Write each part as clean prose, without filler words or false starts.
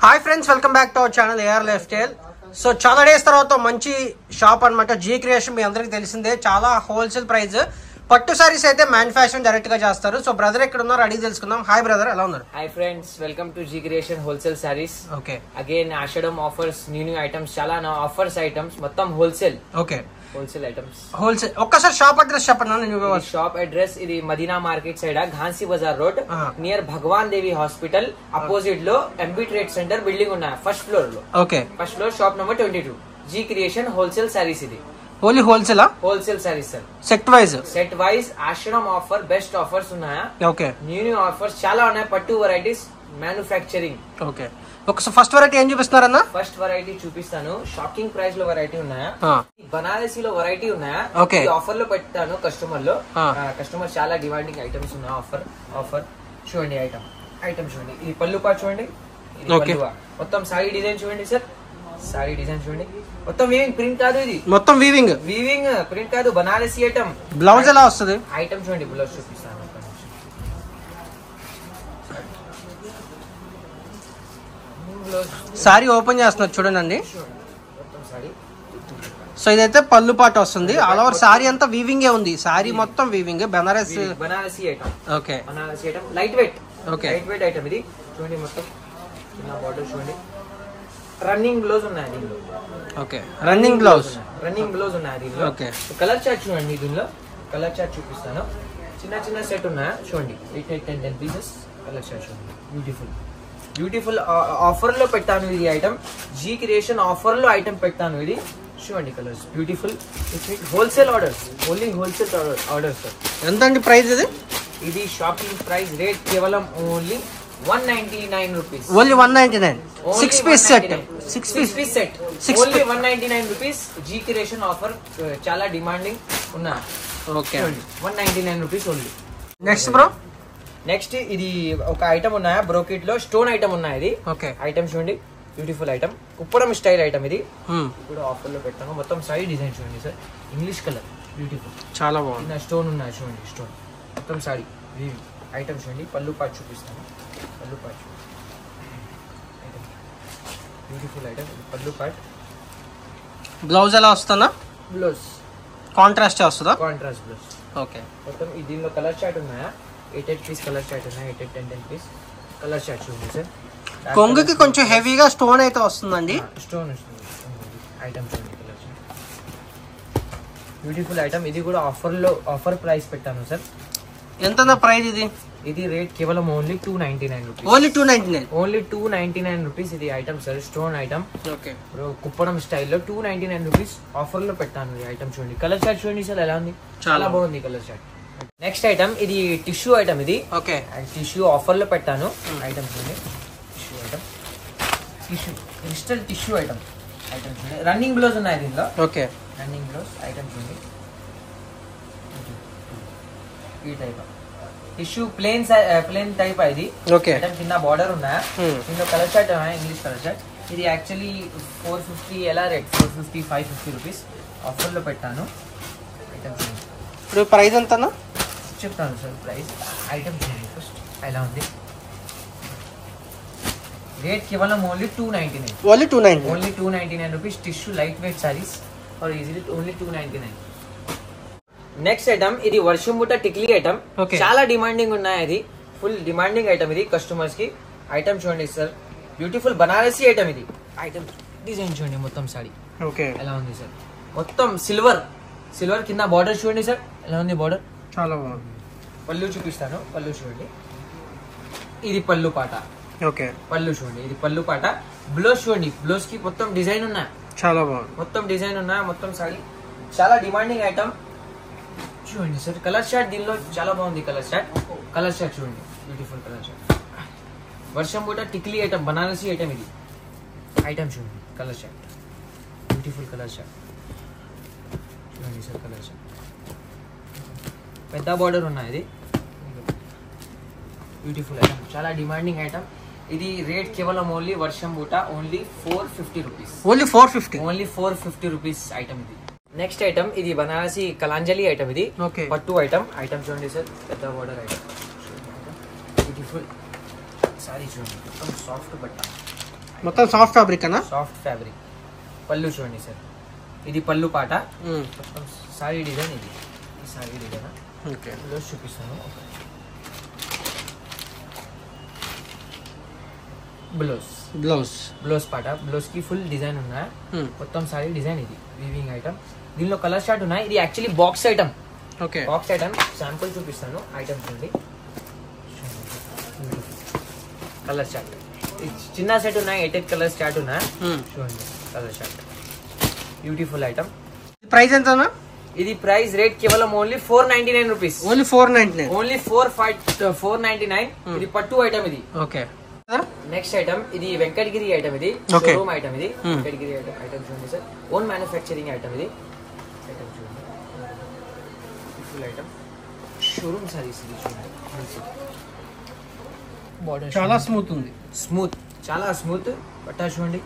Hi friends, welcome back to our channel AR life style. So చాలా days తర్వాత మంచి shop అనమాట G creation. మీ అందరికి తెలిసిందే, చాలా హోల్సేల్ ప్రైస్. పట్టు సారీస్ అయితే మ్యానుఫ్యాక్చరింగ్ డైరెక్ట్ గా చేస్తారు. సో బ్రదర్ ఎక్కడ ఉన్నారు అడిగి తెలుసుకుందాం. హాయ్ బ్రదర్, ఎలా ఉన్నారు? Hi friends, welcome to G creation wholesale sarees. Okay, again Ashadham offers, new items, చాలా ఆఫర్స్ ఐటమ్స్, మొత్తం wholesale. Okay, wholesale items, wholesale. ఒక్కసారి షాప్ అడ్రస్ చెప్పండి. షాప్ అడ్రస్ ఇది Madina market side, Ghansi Bazaar road, near Bhagwan Devi hospital opposite లో MB trade centre building ఉన్నాయి, first floor లో. Okay, first floor, shop number 22, G creation wholesale sarees. ఇది only హోల్సేలా? Wholesale sarees sir. Set wise? Set wise ఆషాఢం offer, best offers ఉన్నాయా? Okay, new offers చాలా ఉన్నాయి. పట్టు varieties, manufacturing. Okay, ఒకసారి first variety ఏం చూపిస్తున్నారన్నా? ఫస్ట్ వెరైటీ చూపిస్తాను. షాకింగ్ ప్రైస్ లో వెరైటీ ఉన్నాయా? బనారసీలో వెరైటీ ఉన్నాయా? ఓకే, ఆఫర్ లో పెట్టాను కస్టమర్ లో. కస్టమర్ చాలా డిమాండింగ్ ఐటమ్స్ ఉన్నాయి. ఆఫర్ చూడండి, ఐటమ్ చూడండి. ఇది పళ్ళు పాటు చూడండి, మొత్తం సారీ డిజైన్ చూడండి సార్. సారీ డిజైన్ చూడండి, మొత్తం వీవింగ్, ప్రింట్ కాదు ఇది. మొత్తం వీవింగ్ ప్రింట్ కాదు, బనారసీ ఐటమ్. బ్లౌజ్ ఎలా వస్తుంది? ఐటమ్ చూడండి, బ్లౌజ్ చూపిస్తాను. సారీ ఓపెన్ చేస్తున్నారు చూడండి. సో ఇదైతే పళ్ళు పాటు వస్తుంది. ఆల్ ఓవర్ సారీ అంతా వీవింగ్ ఉంది. సారీ మొత్తం weaving, Banarasi item. Okay, Banarasi item, light weight. Okay, light weight item ఇది చూడండి. మొత్తం చిన్న బార్డర్ చూడండి. రన్నింగ్ బ్లౌజ్ ఉన్నాయి దీనిలో. ఓకే, రన్నింగ్ బ్లౌజ్ ఉన్నాయి దీనిలో. ఓకే, కలర్ చార్ట్ చూడండి. దీనిలో కలర్ చార్ట్ చూపిస్తాను. చిన్న సెట్ ఉన్నాయా చూడండి. 8-10 పీసెస్ కలర్ చార్ట్ చూడండి. బ్యూటిఫుల్ ఆఫర్ లో పెట్టాను ఇది ఐటమ్. జీ క్రియేషన్ ఆఫర్ లో ఐటమ్ పెట్టాను ఇది చూడండి. Colours beautiful. Wholesale orders, only wholesale orders sir. ఎంత అండి ప్రైస్ ఇది? ఇది షాపింగ్ ప్రైస్ రేట్ కేవలం only 199 rupees. Only 199. 6 piece set. 6 piece set only 199 rupees. G creation offer చాలా డిమాండింగ్ ఉన్నా. Okay, 199 rupees only. Next bro, next ఇది ఒక item ఉన్నాయా, బ్రోకెట్ లో స్టోన్ ఐటమ్ ఉన్నాయి. ఇది ఓకే, ఐటమ్ చూడండి, beautiful item, Kuppadam style item. ఇది కూడా ఆఫర్ లో పెట్టాను. మొత్తం సారీ డిజైన్ చూడండి సార్. ఇంగ్లీష్ కలర్, బ్యూటిఫుల్, చాలా బాగుంది. స్టోన్ ఉన్నాయి చూడండి. స్టోన్ మొత్తం సారీ ఐటమ్ చూడండి. పళ్ళు పాటు చూపిస్తాను. పళ్ళు పాటు బ్యూటిఫుల్ ఐటమ్. పళ్ళు పాటు. బ్లౌజ్ ఎలా వస్తుందా? బ్లౌజ్ కాంట్రాస్ట్ వస్తుందా? Contrast blouse. ఓకే, మొత్తం దీనిలో కలర్ చార్ట్ ఉన్నాయా? 8 పీస్ కలర్ చార్ట్ ఉన్నాయి. 8-10 పీస్ కలర్ చార్ట్ చూడండి సార్. కొంగుకి కొంచెం హెవీగా స్టోన్ అయితే వస్తుందండి. స్టోన్ ఐటమ్ చూడండి. Colour chart beautiful item. ఇది కూడా ఆఫర్ ప్రైస్ పెట్టాను సార్. ఎంత ప్రైస్ ఇది? ఇది రేట్ కేవలం only 299 rupees. Only 299. Only 299 rupees. ఇది item sir, stone item. Okay, Kuppadam స్టైల్లో 299 రూపీస్ ఆఫర్ లో పెట్టాను ఈ ఐటమ్ చూడండి. కలర్ చార్ట్ చూడండి సార్, ఎలా ఉంది? చాలా బాగుంది కలర్ చార్ట్. నెక్స్ట్ ఐటమ్ ఇది టిష్యూ ఐటమ్. ఇది ఓకే, టిష్యూ ఆఫర్ లో పెట్టాను ఐటమ్ చూడండి. Tissue item, crystal tissue item చూడండి. రన్నింగ్ బ్లౌజ్ ఉన్నాయి దీనిలో. ఓకే, రన్నింగ్ బ్లౌజ్ ఐటమ్ చూడండి. ఈ టైప్ టిష్యూ ప్లేన్ టైప్ ఇది. ఓకే, ఐటమ్ కింద బార్డర్ ఉన్నాయా? దీనిలో colour chart English colour chart. ఇది యాక్చువల్లీ 450 ఎలా రేట్, 450-550 రూపీస్ ఆఫర్ లో పెట్టాను ఐటమ్ చూడండి. ఇప్పుడు ప్రైస్ ఎంతనా చెప్తాను సార్ ప్రైస్. ఐటమ్ చూడండి ఫస్ట్ ఎలా ఉంది. రేట్ కేవలం only 299. Only 299. Only 299 rupees. Tissue light weight saris for easily only 299. Next item ఇది వర్షం బుట్ట టిక్లీ ఐటమ్. చాలా డిమాండింగ్ ఉన్నాయి. ఇది ఫుల్ డిమాండింగ్ ఐటమ్. ఇది కస్టమర్స్ కి ఐటమ్ చూడండి సార్. Beautiful Banarasi item. ఇది ఐటమ్ డిజైన్ చూడండి. మొత్తం సారీ ఓకే ఎలా ఉంది సార్. మొత్తం సిల్వర్ కింద బార్డర్ చూడండి సార్, ఎలా ఉంది బార్డర్. చాలా బాగుంది. పళ్ళు చూపిస్తాను. పళ్ళు చూడండి. ఇది పళ్ళు పాట. ఓకే, పళ్ళు చూడండి. ఇది పళ్ళు పాట. బ్లౌజ్ చూడండి. బ్లౌజ్ కి మొత్తం డిజైన్ ఉన్నాయి. చాలా బాగుంది. మొత్తం డిజైన్ ఉన్నాయి. మొత్తం సారీ చాలా డిమాండింగ్ ఐటమ్ చూడండి సార్. కలర్ చార్ట్ దీనిలో చాలా బాగుంది. కలర్ చార్ట్ చూడండి. Beautiful colour chart. వర్షం బూట టిక్లీ ఐటమ్, బనారసీ ఐటమ్. ఇది ఐటమ్ చూడండి. Colour chart beautiful colour chart చూడండి సార్. కలర్ చార్ట్ పెద్ద బార్డర్ ఉన్నాయి. ఇది బ్యూటిఫుల్ ఐటమ్, చాలా డిమాండింగ్ ఐటమ్. ఇది రేట్ కేవలం ఓన్లీ వర్షం బూట only 450 rupees. Only 450. Only 450 rupees item ఇది. నెక్స్ట్ ఐటమ్ ఇది బనారసి కలాంజలి ఐటమ్. ఇది పట్టు ఐటమ్. చూడండి సార్, పెద్ద బార్డర్ ఐటమ్. బ్యూటిఫుల్ సారీ చూడండి, మొత్తం సాఫ్ట్ బట్ట మొత్తం సాఫ్ట్ ఫ్యాబ్రిక్ అన్న. Soft fabric. పళ్ళు చూడండి సార్, ఇది పళ్ళు పాట. మొత్తం సారీ డిజైన్ ఇది. ఈ సారీ డిజైన్ ఓకే బ్లౌజ్ చూపిస్తాను. బ్లౌజ్ పాట. బ్లౌజ్ కి ఫుల్ డిజైన్ ఉన్నాయి. మొత్తం సారీ డిజైన్ ఇది వీవింగ్ ఐటమ్. దీనిలో కలర్ షార్ట్ ఉన్నాయి. ఇది actually box item. Okay box item sample చూపిస్తాను. ఐటమ్స్ ఉంది. కలర్ చార్ట్ చిన్న సెట్ ఉన్నాయి. 8 కలర్స్ చార్ట్ ఉన్నాయి. చూడండి colour chart. Beautiful item. Price ఎంత అన్న? ఇది ప్రైస్ రేట్ కేవలం ఓన్లీ 499 రూపీస్. ఓన్లీ 499. ఓన్లీ 499. ఇది పట్టు ఐటమ్ ఇది. ఓకే. నెక్స్ట్ ఐటమ్ ఇది వెంకటగిరి ఐటమ్. ఇది షోరూమ్ ఐటమ్. ఇది వెంకటగిరి ఐటమ్ చూడండి సార్. ఓన్ మ్యానుఫ్యాక్చరింగ్ ఐటమ్ ఇది. ఐటమ్ చూడండి ఫుల్ ఐటమ్. షోరూమ్ సారీస్ ఇది చూడండి. బార్డర్ చాలా స్మూత్ ఉంది. చాలా స్మూత్. పట్టా చూడండి.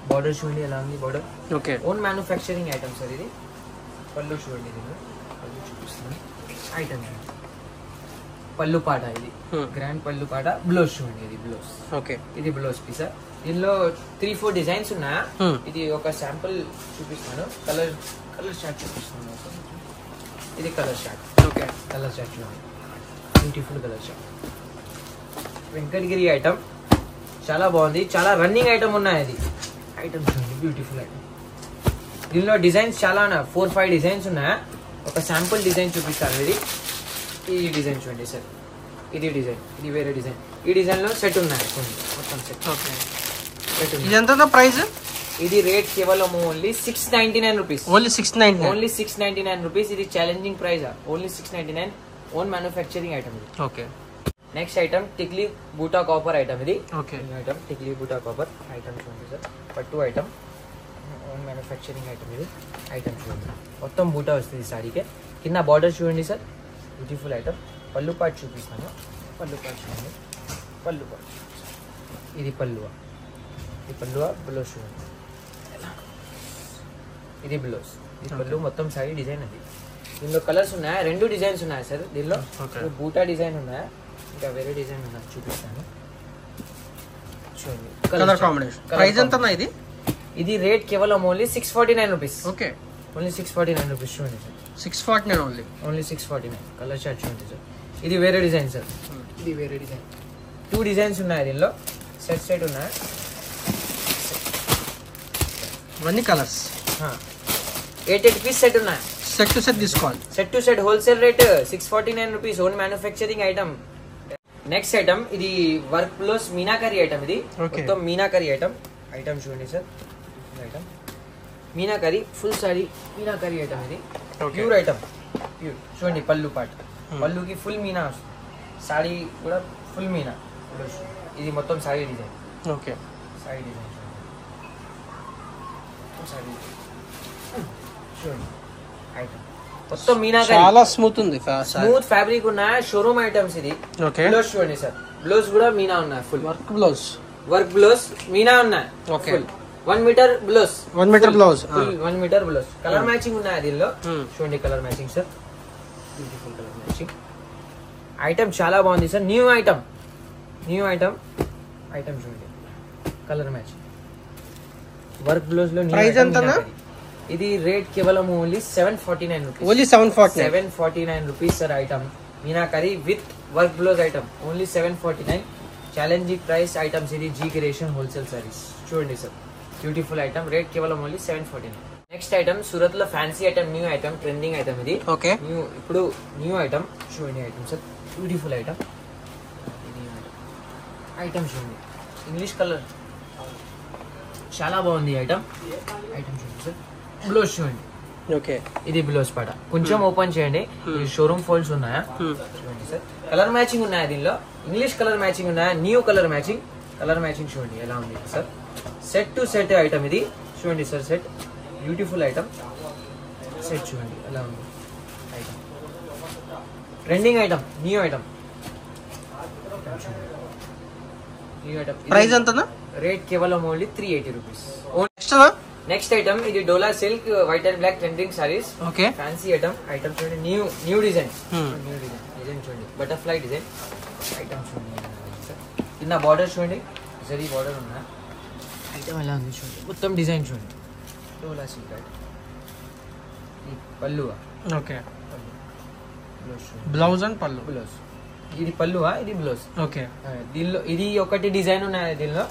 బార్డర్ చూడండి ఎలా ఉంది border. Okay. Own manufacturing item sir ఇది. పళ్ళు చూడండి. దీనిలో పళ్ళు చూపిస్తాను. ఐటమ్ పళ్ళు పాట ఇది. గ్రాండ్ పళ్ళు పాట. బ్లౌజ్ చూడండి. ఇది బ్లౌజ్. ఓకే. ఇది బ్లౌజ్ పీస్. దీనిలో 3-4 డిజైన్స్ ఉన్నాయా. ఇది ఒక శాంపుల్ చూపిస్తాను. కలర్ షార్ట్ చూపిస్తాను. ఇది colour chart. Okay. Colour chart చూడండి. Beautiful colour chart. Venkatagiri item చాలా బాగుంది. చాలా రన్నింగ్ ఐటమ్ ఉన్నాయి. అది ఐటమ్ చూడండి. Beautiful item. దీనిలో డిజైన్స్ చాలా ఉన్నాయి. 4-5 డిజైన్స్ ఉన్నాయా. ఒక శాంపుల్ డిజైన్ చూపిస్తాను. ఇది ఈ డిజైన్ చూడండి సార్. ఇది డిజైన్. ఇది వేరే డిజైన్. ఈ డిజైన్ లో సెట్ ఉన్నాయి. మొత్తం సెట్. ఇది ఎంత ప్రైస్? ఇది రేట్ కేవలం only 699 rupees. Only 699. Only 699 rupees. ఇది challenging price. Only 699. Own manufacturing item ఇది. ఓకే. నెక్స్ట్ ఐటమ్ టిక్లీ బూటా కాపర్ ఐటమ్ ఇది. ఓకే. ఐటమ్ టిక్లీ బూటా కాపర్ ఐటమ్ చూడండి సార్. పట్టు ఐటమ్. ఓన్ మ్యానుఫ్యాక్చరింగ్ ఐటమ్ ఇది. ఐటమ్ చూడండి. మొత్తం బూటా వస్తుంది సారీకే. కింద బార్డర్ చూడండి సార్. Beautiful item. పళ్ళు పాటు చూపిస్తాను. పళ్ళు పాటు చూడండి. పళ్ళు పాటు. ఇది పళ్ళువా. ఇది పళ్ళువా. బ్లౌజ్ చూడండి. ఇది బ్లౌజ్. ఇది పళ్ళు. మొత్తం సారీ డిజైన్ అది. దీనిలో కలర్స్ ఉన్నాయా. 2 డిజైన్స్ ఉన్నాయి సార్ దీనిలో. బూటా డిజైన్ ఉన్నాయా. ఇంకా వేరే డిజైన్ ఉన్నాయి చూపిస్తాను. చూడండి కలర్ కాంబినేషన్. ప్రైస్ ఎంత ఇది? ఇది రేట్ కేవలం only 649 rupees. Okay. Only 649 rupees చూడండి sir. 649 only. Only 649. Colour chart చూడండి సార్. ఇది వేరే డిజైన్ సార్. ఇది వేరే డిజైన్. 2 డిజైన్స్ ఉన్నాయి దీనిలో. సెట్ ఉన్నాయి. ఇవన్నీ కలర్స్. 8 పీస్ సెట్ ఉన్నాయి. సెట్ టు సెట్ తీసుకోవాలి. Set to set wholesale rate 649 rupees. Own manufacturing item. Next item ఇది వర్క్ ప్లస్ మీనాకరీ ఐటమ్. ఇది మొత్తం మీనాకరీ ఐటమ్. ఐటమ్ చూడండి sir. Item meenakari full sorry meenakari item. ఇది ప్యూర్ ఐటమ్. ప్యూర్ చూడండి. పళ్ళు పాట. పళ్ళుకి ఫుల్ మీనా వస్తుంది. సారీ కూడా ఫుల్ మీనా. ఇది మొత్తం saree design. Okay. Saree design చూడండి. ఐటమ్ మొత్తం మీనాకరీ. చాలా స్మూత్ ఉంది. స్మూత్ ఫ్యాబ్రిక్ ఉన్నాయి. షోరూమ్ ఐటమ్స్ ఇది. బ్లౌజ్ చూడండి సార్. బ్లౌజ్ కూడా మీనా ఉన్నాయి. Full work blouse. Work blouse మీనా ఉన్నాయి. Okay. 1 metre blouse. 1 metre blouse. 1 metre blouse. Colour matching ఉన్నాయి దీనిలో. చూడండి colour matching sir. Beautiful colour matching. Item చాలా బాగుంది సార్. New item. ఐటమ్ చూడండి. Colour matching. వర్క్ బ్లౌజ్ లో ప్రైస్ ఎంత? ఇది రేట్ కేవలం only 749 rupees. Only 749 rupees sir. Item meenakari with work blouse item. Only 749. Challenging price items. ఇది G creation wholesale saris. చూడండి sir. Beautiful item. Rate కేవలం only 749. Next item Surat లో fancy item. New item. Trending item ఇది. Okay. ఇప్పుడు new item చూడండి. Item sir. Beautiful item. Item చూడండి. English colour చాలా బాగుంది ఐటమ్. ఐటమ్ చూడండి సార్. బ్లౌజ్ చూడండి. ఓకే. ఇది బ్లౌజ్ పాట. కొంచెం ఓపెన్ చేయండి. షోరూమ్ ఫోల్డ్స్ ఉన్నాయా. చూడండి సార్. కలర్ మ్యాచింగ్ ఉన్నాయా దీనిలో. ఇంగ్లీష్ కలర్ మ్యాచింగ్ ఉన్నాయా. New colour matching. Colour matching చూడండి ఎలా ఉంది sir. Set to set item ఇది. చూడండి sir. Set beautiful item. Set చూడండి ఎలా ఉంది item. Trending item. New item. Price ఎంత? రేట్ కేవలం ఓన్లీ 380 రూపీస్. నెక్స్ట్ ఐటమ్ ఇది Dola silk white and black trending sarees. Okay. Fancy item. Item చూడండి. New design. Design చూడండి. Butterfly design. ఐటమ్ చూడండి. కింద బార్డర్ చూడండి. జరీ బార్డర్ ఉన్నా. ఐటమ్ ఎలా ఉంది చూడండి, మొత్తం డిజైన్ చూడండి. డోలా సిల్క్ ఐటమ్. ఈ పల్లువా? ఓకే. బ్లౌజ్ అండ్ పళ్ళు. బ్లౌజ్ ఇది పల్లువా, ఇది బ్లౌజ్. ఓకే. దీనిలో ఇది ఒకటి డిజైన్ ఉన్నాయి, దీనిలో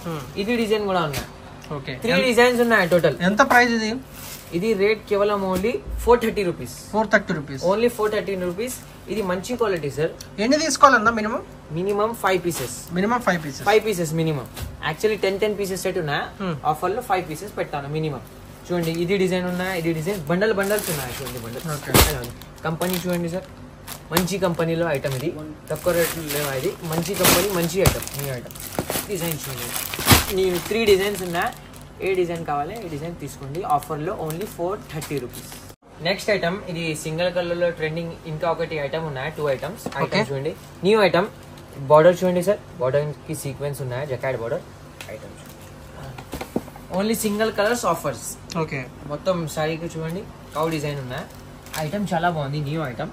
ఇది డిజైన్ కూడా ఉన్నాయి. ఓకే. 3 డిజైన్స్ ఉన్నాయి టోటల్. ఎంత ప్రైస్ ఇది? ఇది రేట్ కేవలం only 430 rupees. 430 rupees only 430 rupees. ఇది మంచి క్వాలిటీ సార్. ఎన్ని తీసుకోవాలన్నా minimum? Minimum 5 pieces. Minimum 5 pieces. 5 pieces minimum. Actually 10 pieces set ఉన్నాయి, ఆఫర్ లో 5 పీసెస్ పెట్టాను మినిమం. చూడండి ఇది డిజైన్ ఉన్నాయి, ఇది డిజైన్ బండల్స్ ఉన్నాయి చూడండి. బండల్ కంపెనీ చూడండి సార్, మంచి కంపెనీలో ఐటమ్ ఇది, తక్కువ రేట్లో లేవా ఇది, మంచి కంపెనీ మంచి ఐటమ్. న్యూ ఐటమ్ డిజైన్ చూడండి, నేను 3 డిజైన్స్ ఉన్నాయి, ఏ డిజైన్ కావాలి ఏ డిజైన్ తీసుకోండి. ఆఫర్లో ఓన్లీ 430 రూపీస్. నెక్స్ట్ ఐటమ్ ఇది సింగిల్ కలర్ లో ట్రెండింగ్. ఇంకా ఒకటి ఐటమ్ ఉన్నాయి, 2 ఐటమ్స్. ఐటమ్ చూడండి, న్యూ ఐటమ్. బార్డర్ చూడండి సార్, బార్డర్ కి సీక్వెన్స్ ఉన్నాయి, jacquard border. Item only single colours offers. Okay. మొత్తం శారీకి చూడండి కౌ డిజైన్ ఉన్నాయి. ఐటమ్ చాలా బాగుంది, న్యూ ఐటమ్.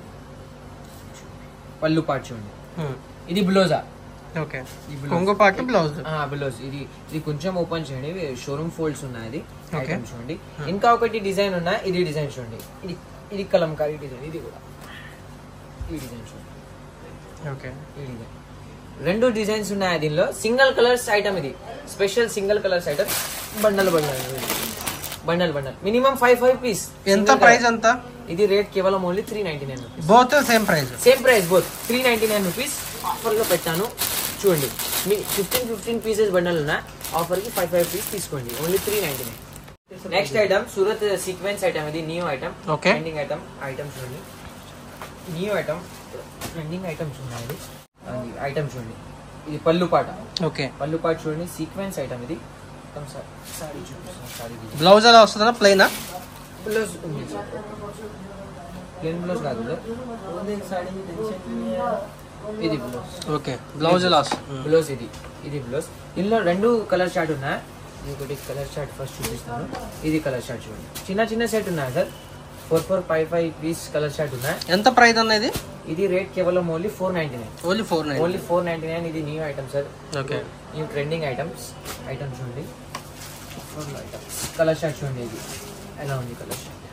పళ్ళు పార్ట్ చూడండి, ఇది బ్లౌజా? ఓకే. కొంగు పార్ట్ బ్లౌజ్. బ్లౌజ్. ఇది కొంచెం ఓపెన్ చేయండి, షోరూమ్ ఫోల్డ్స్ ఉన్నాయి. ఇది ఐటమ్ చూడండి. ఇంకా ఒకటి డిజైన్ ఉన్నాయి, ఇది డిజైన్ చూడండి, ఇది కలంకారీ డిజైన్. ఇది కూడా ఈ డిజైన్ చూడండి. ఓకే. ఈ డిజైన్ 2 డిజైన్స్ ఉన్నాయి దీనిలో. సింగిల్ కలర్స్ ఐటమ్, ఇది special single colours item. Bundle minimum 5 piece. ఎంత ప్రైస్? ఎంత ఇది రేట్ కేవలం only 399 rupees. Both same price both 399 rupees. Offer లో పెట్టాను చూడండి. మీ 15 పీసెస్ బండల్ ఉన్నాయి, ఆఫర్ కి 5 పీస్ తీసుకోండి, only 399. Next item Surat sequence item. ఇది new item, trending item. Item చూడండి, న్యూ ఐటమ్, ట్రెండింగ్ ఐటమ్స్ ఉన్నాయి. ఇది ఐటమ్ చూడండి, ఇది పళ్ళు పాట. ఓకే. పళ్ళు పాట చూడండి, సీక్వెన్స్ ఐటమ్. ఇది సారీ చూడండి. బ్లౌజ్ ఎలా వస్తుందా? ప్లెయినా? బ్లౌజ్ ప్లెయిన్ బ్లౌజ్ కాదు, ఇది బ్లౌజ్. ఓకే. బ్లౌజ్ ఎలా వస్తుంది? బ్లౌజ్ ఇది బ్లౌజ్. ఇందులో 2 కలర్ చార్ట్ ఉన్నాయి. ఒకటి కలర్ చార్ట్ ఫస్ట్ చూపిస్తాను. ఇది కలర్ చార్ట్ చూడండి, చిన్న సెట్ ఉన్నాయి సార్. 4 5 పీస్ కలర్ చార్ట్ ఉన్నాయి. ఎంత ప్రైస్ అన్నది? ఇది రేట్ కేవలం ఓన్లీ 499. ఓన్లీ 499. ఇది new item sir. Okay. New trending items. Item చూడండి, కలర్ చార్ట్ చూడండి, ఇది ఎలా ఉంది కలర్ చార్ట్.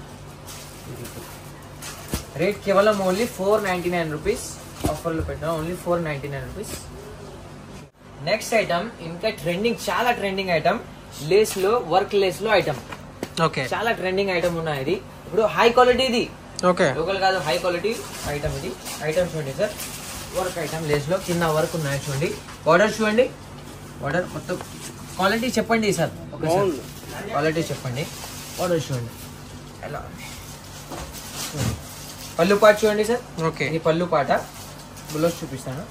రేట్ కేవలం ఓన్లీ 499 రూపీస్. ఆఫర్లో పెట్టాం, ఓన్లీ 499 రూపీస్. నెక్స్ట్ ఐటమ్ ఇంకా ట్రెండింగ్, చాలా ట్రెండింగ్ ఐటమ్. లేస్ లో, వర్క్ లేస్ లో ఐటమ్. ఓకే. చాలా ట్రెండింగ్ ఐటమ్ ఉన్నాయి. ఇది ఇప్పుడు హై క్వాలిటీ, ఇది ఓకే లోకల్ కాదు, హై క్వాలిటీ ఐటమ్. ఇది ఐటమ్ చూడండి సార్, వర్క్ ఐటమ్. లేస్ లో కింద వర్క్ ఉన్నాయి చూడండి. బార్డర్ చూడండి, బార్డర్ మొత్తం. క్వాలిటీ చెప్పండి సార్, క్వాలిటీ చెప్పండి. బార్డర్ చూడండి ఎలా. పళ్ళు పాట చూడండి సార్. ఓకే. ఇది పళ్ళు పాట. బ్లౌజ్ చూపిస్తాను.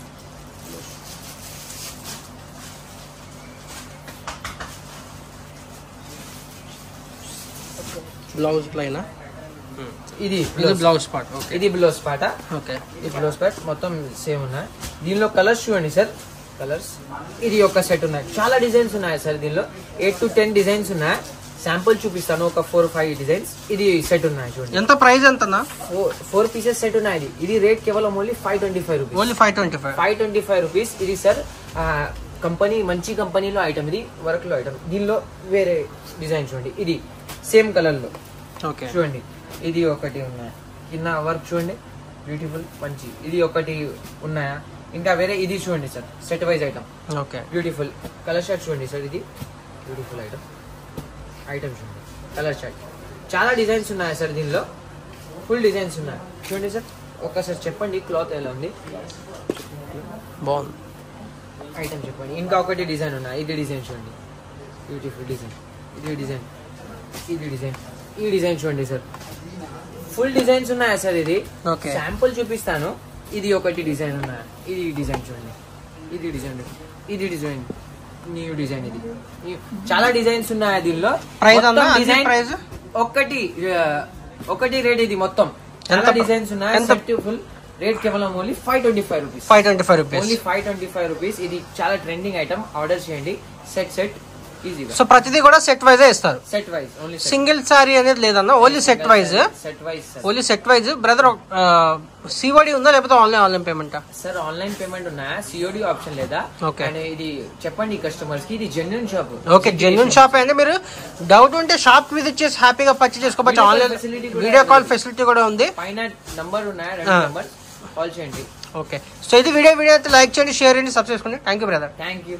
బ్లౌజ్ ప్లెయినా? ఇది బ్లౌజ్ పార్ట్. ఓకే. ఇది బ్లౌజ్ పాట. ఓకే. ఇది బ్లౌజ్ పార్ట్ మొత్తం సేమ్ ఉన్నాయి. దీనిలో కలర్స్ చూడండి సార్, కలర్స్. ఇది ఒక సెట్ ఉన్నాయి, చాలా డిజైన్స్ ఉన్నాయి సార్. దీనిలో 8 to 10 డిజైన్స్ ఉన్నాయి. శాంపుల్ చూపిస్తాను, ఒక 4 5 డిజైన్స్. ఇది సెట్ ఉన్నాయి చూడండి. ఎంత ప్రైస్? ఎంతనా? 4 పీసెస్ సెట్ ఉన్నాయి. ఇది రేట్ కేవలం ఓన్లీ 525 రూపీస్. Only 525 rupees. ఇది సార్ కంపెనీ, మంచి కంపెనీలో ఐటమ్. ఇది వర్క్ లో ఐటమ్. దీనిలో వేరే డిజైన్ చూడండి, ఇది సేమ్ కలర్ లో. ఓకే. చూడండి, ఇది ఒకటి ఉన్నాయి. కింద వర్క్ చూడండి, బ్యూటిఫుల్ మంచి. ఇది ఒకటి ఉన్నాయా? ఇంకా వేరే ఇది చూడండి sir, set wise item. Okay. Beautiful colour shirt చూడండి సార్, ఇది బ్యూటిఫుల్ ఐటమ్. ఐటమ్ చూడండి, కలర్ షర్ట్. చాలా డిజైన్స్ ఉన్నాయి సార్ దీనిలో, ఫుల్ డిజైన్స్ ఉన్నాయి చూడండి సార్. ఒక్కసారి చెప్పండి క్లాత్ ఎలా ఉంది, బాగుంది. ఐటమ్ చెప్పండి. ఇంకా ఒకటి డిజైన్ ఉన్నాయి, ఇది డిజైన్ చూడండి, బ్యూటిఫుల్ డిజైన్. ఇది డిజైన్, ఇది డిజైన్, ఈ డిజైన్ చూడండి సార్. ఫుల్ డిజైన్స్ ఉన్నాయా సార్? ఇది శాంపుల్ చూపిస్తాను. ఇది ఒకటి డిజైన్ ఉన్నాయి, ఇది డిజైన్ చూడండి, ఇది డిజైన్, ఇది డిజైన్, న్యూ డిజైన్. ఇది చాలా డిజైన్స్ ఉన్నాయి దీనిలో. డిజైన్ ఒకటి రేట్. ఇది మొత్తం చాలా డిజైన్స్ ఉన్నాయి. ఫుల్ రేట్ కేవలం only 525 rupees. 525 rupees, only 525 rupees. ఇది చాలా ట్రెండింగ్ ఐటమ్. ఆర్డర్ చేయండి. సెట్ ఈజీగా. సో ప్రతిదీ కూడా సెట్ వైజ్ ఇస్తారు, set wise only. Single sorry అనేది లేదన్న, only set wise. Set wise only set wise. Brother COD ఉందా లేకపోతే ఆన్లైన్ పేమెంటా? సార్ ఆన్లైన్ పేమెంట్ ఉన్నాయా, సిఓడి ఆప్షన్ లేదా? Okay. అండ్ ఇది చెప్పండి కస్టమర్స్ కి, ఇది genuine shop. Okay, genuine shop అంటే మీరు డౌట్ ఉంటే షాప్ విజిట్ చేసి హ్యాపీగా పర్చేస్ చేసుకోవచ్చు. ఆన్లైన్ వీడియో కాల్ ఫెసిలిటీ కూడా ఉంది. పైన నంబర్ ఉన్నాయా, 2 నంబర్, కాల్ చేయండి. ఓకే, సో ఇది వీడియో అయితే లైక్ చేయండి, షేర్ చేయండి, సబ్స్క్రైబ్ చేసుకోండి. Thank you brother. Thank you.